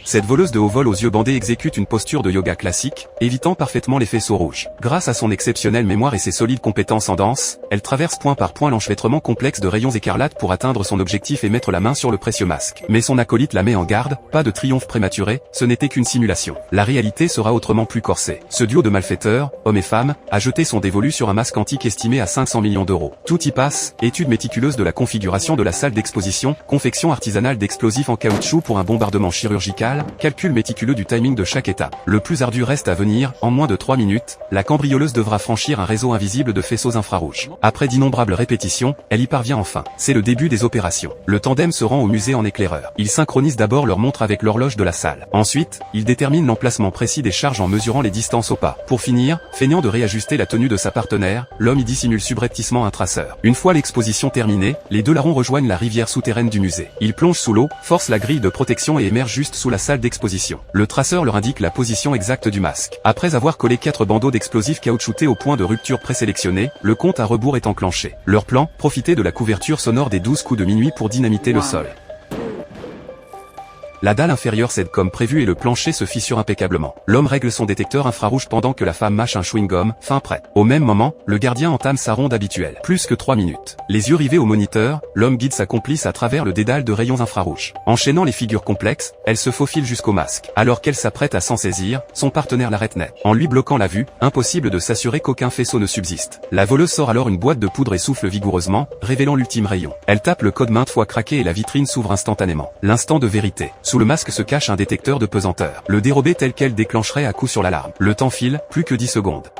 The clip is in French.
Cette voleuse de haut vol aux yeux bandés exécute une posture de yoga classique, évitant parfaitement les faisceaux rouges. Grâce à son exceptionnelle mémoire et ses solides compétences en danse, elle traverse point par point l'enchevêtrement complexe de rayons écarlates pour atteindre son objectif et mettre la main sur le précieux masque. Mais son acolyte la met en garde, pas de triomphe prématuré, ce n'était qu'une simulation. La réalité sera autrement plus corsée. Ce duo de malfaiteurs, hommes et femmes, a jeté son dévolu sur un masque antique estimé à 500 millions d'euros. Tout y passe, étude méticuleuse de la configuration de la salle d'exposition, confection artisanale d'explosifs en caoutchouc pour un bombardement chirurgical, calcul méticuleux du timing de chaque étape. Le plus ardu reste à venir, en moins de 3 minutes, la cambrioleuse devra franchir un réseau invisible de faisceaux infrarouges. Après d'innombrables répétitions, elle y parvient enfin. C'est le début des opérations. Le tandem se rend au musée en éclaireur. Ils synchronisent d'abord leur montre avec l'horloge de la salle. Ensuite, ils déterminent l'emplacement précis des charges en mesurant les distances au pas. Pour finir, feignant de réajuster la tenue de sa partenaire, l'homme y dissimule subrepticement un traceur. Une fois l'exposition terminée, les deux larrons rejoignent la rivière souterraine du musée. Ils plongent sous l'eau, forcent la grille de protection et émergent juste sous la salle d'exposition. Le traceur leur indique la position exacte du masque. Après avoir collé 4 bandeaux d'explosifs caoutchoutés au point de rupture présélectionné, le compte à rebours est enclenché. Leur plan, profiter de la couverture sonore des 12 coups de minuit pour dynamiter le sol. La dalle inférieure cède comme prévu et le plancher se fissure impeccablement. L'homme règle son détecteur infrarouge pendant que la femme mâche un chewing-gum, fin prêt. Au même moment, le gardien entame sa ronde habituelle. Plus que 3 minutes. Les yeux rivés au moniteur, l'homme guide sa complice à travers le dédale de rayons infrarouges. Enchaînant les figures complexes, elle se faufile jusqu'au masque. Alors qu'elle s'apprête à s'en saisir, son partenaire l'arrête net. En lui bloquant la vue, impossible de s'assurer qu'aucun faisceau ne subsiste. La voleuse sort alors une boîte de poudre et souffle vigoureusement, révélant l'ultime rayon. Elle tape le code maintes fois craqué et la vitrine s'ouvre instantanément. L'instant de vérité. Sous le masque se cache un détecteur de pesanteur. Le dérobé tel qu'elle déclencherait à coup sur l'alarme. Le temps file, plus que 10 secondes.